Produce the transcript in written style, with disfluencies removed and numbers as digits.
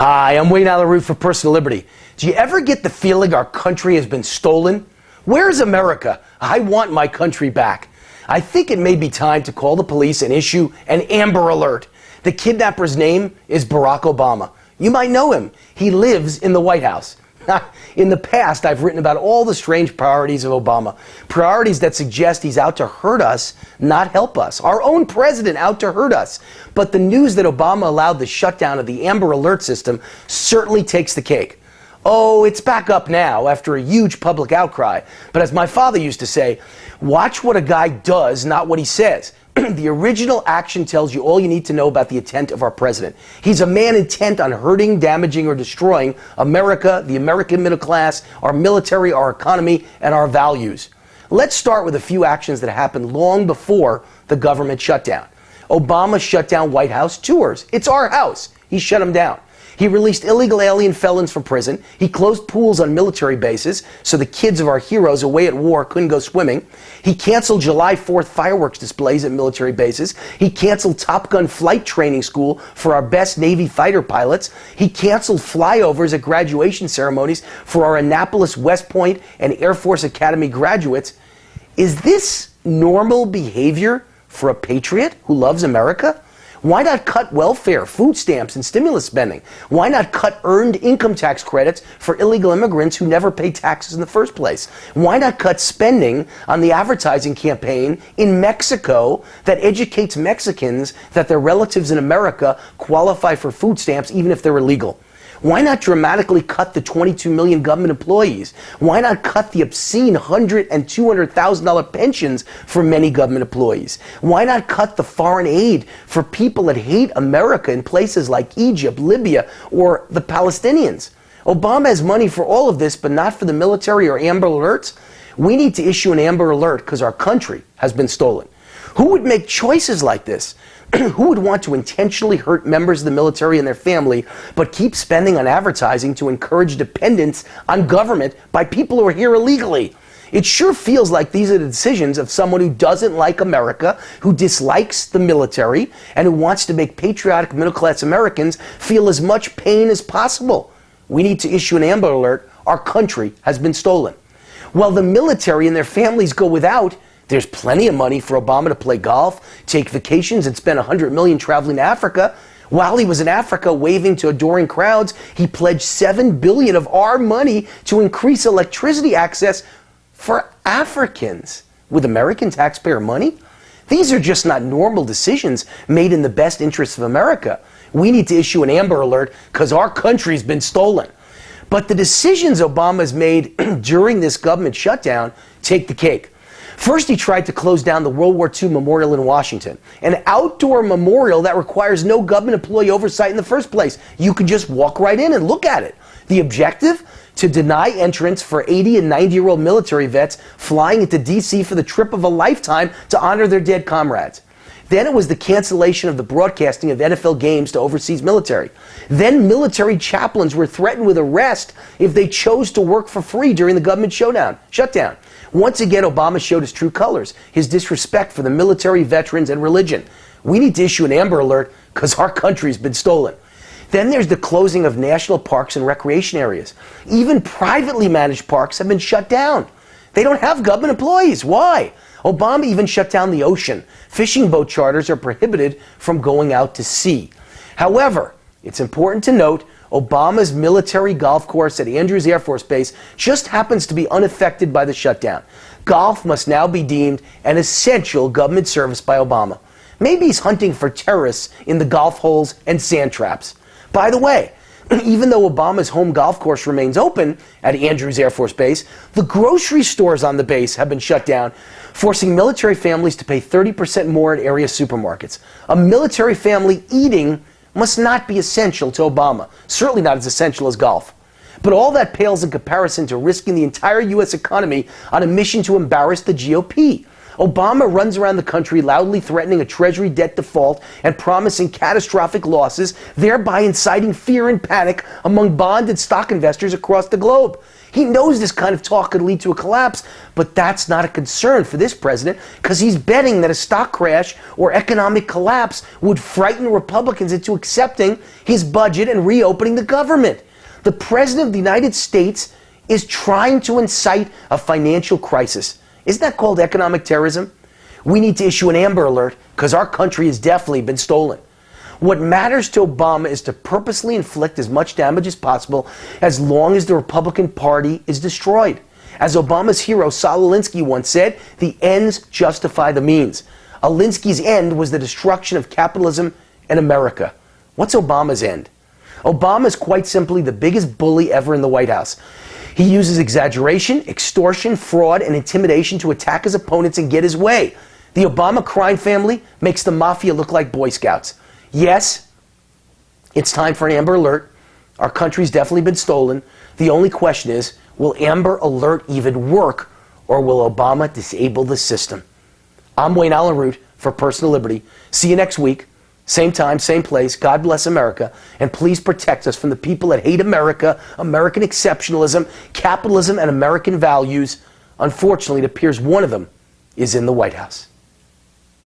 Hi, I'm Wayne Allyn Root for Personal Liberty. Do you ever get the feeling our country has been stolen? Where's America? I want my country back. I think it may be time to call the police and issue an Amber Alert. The kidnapper's name is Barack Obama. You might know him. He lives in the White House. In the past, I've written about all the strange priorities of Obama. Priorities that suggest he's out to hurt us, not help us. Our own president out to hurt us. But the news that Obama allowed the shutdown of the Amber Alert system certainly takes the cake. Oh, it's back up now after a huge public outcry. But as my father used to say, watch what a guy does, not what he says. The original action tells you all you need to know about the intent of our president. He's a man intent on hurting, damaging, or destroying America, the American middle class, our military, our economy, and our values. Let's start with a few actions that happened long before the government shutdown. Obama shut down White House tours. It's our house. He shut them down. He released illegal alien felons from prison. He closed pools on military bases so the kids of our heroes away at war couldn't go swimming. He canceled July 4th fireworks displays at military bases. He canceled Top Gun flight training school for our best Navy fighter pilots. He canceled flyovers at graduation ceremonies for our Annapolis, West Point, and Air Force Academy graduates. Is this normal behavior for a patriot who loves America? Why not cut welfare, food stamps, and stimulus spending? Why not cut earned income tax credits for illegal immigrants who never pay taxes in the first place? Why not cut spending on the advertising campaign in Mexico that educates Mexicans that their relatives in America qualify for food stamps even if they're illegal? Why not dramatically cut the 22 million government employees? Why not cut the obscene $100,000 and $200,000 pensions for many government employees? Why not cut the foreign aid for people that hate America in places like Egypt, Libya, or the Palestinians? Obama has money for all of this, but not for the military or Amber Alerts. We need to issue an Amber Alert because our country has been stolen. Who would make choices like this? Who would want to intentionally hurt members of the military and their family, but keep spending on advertising to encourage dependence on government by people who are here illegally? It sure feels like these are the decisions of someone who doesn't like America, who dislikes the military, and who wants to make patriotic middle-class Americans feel as much pain as possible. We need to issue an Amber Alert. Our country has been stolen. While the military and their families go without, there's plenty of money for Obama to play golf, take vacations, and spend $100 million traveling to Africa. While he was in Africa waving to adoring crowds, he pledged $7 billion of our money to increase electricity access for Africans with American taxpayer money. These are just not normal decisions made in the best interests of America. We need to issue an Amber Alert because our country's been stolen. But the decisions Obama has made during this government shutdown take the cake. First, he tried to close down the World War II Memorial in Washington, an outdoor memorial that requires no government employee oversight in the first place. You can just walk right in and look at it. The objective? To deny entrance for 80 and 90-year-old military vets flying into D.C. for the trip of a lifetime to honor their dead comrades. Then it was the cancellation of the broadcasting of NFL games to overseas military. Then military chaplains were threatened with arrest if they chose to work for free during the government shutdown. Once again, Obama showed his true colors, his disrespect for the military, veterans, and religion. We need to issue an Amber Alert because our country's been stolen. Then there's the closing of national parks and recreation areas. Even privately managed parks have been shut down. They don't have government employees. Why? Obama even shut down the ocean. Fishing boat charters are prohibited from going out to sea. However, it's important to note Obama's military golf course at Andrews Air Force Base just happens to be unaffected by the shutdown. Golf must now be deemed an essential government service by Obama. Maybe he's hunting for terrorists in the golf holes and sand traps. By the way, even though Obama's home golf course remains open at Andrews Air Force Base, the grocery stores on the base have been shut down, forcing military families to pay 30% more at area supermarkets. A military family eating must not be essential to Obama, certainly not as essential as golf. But all that pales in comparison to risking the entire U.S. economy on a mission to embarrass the GOP. Obama runs around the country loudly threatening a Treasury debt default and promising catastrophic losses, thereby inciting fear and panic among bond and stock investors across the globe. He knows this kind of talk could lead to a collapse, but that's not a concern for this president because he's betting that a stock crash or economic collapse would frighten Republicans into accepting his budget and reopening the government. The president of the United States is trying to incite a financial crisis. Isn't that called economic terrorism? We need to issue an Amber Alert because our country has definitely been stolen. What matters to Obama is to purposely inflict as much damage as possible as long as the Republican Party is destroyed. As Obama's hero Saul Alinsky once said, the ends justify the means. Alinsky's end was the destruction of capitalism and America. What's Obama's end? Obama is quite simply the biggest bully ever in the White House. He uses exaggeration, extortion, fraud, and intimidation to attack his opponents and get his way. The Obama crime family makes the mafia look like Boy Scouts. Yes, it's time for an Amber Alert. Our country's definitely been stolen. The only question is, will Amber Alert even work, or will Obama disable the system? I'm Wayne Allen Root for Personal Liberty. See you next week. Same time, same place. God bless America. And please protect us from the people that hate America, American exceptionalism, capitalism, and American values. Unfortunately, it appears one of them is in the White House.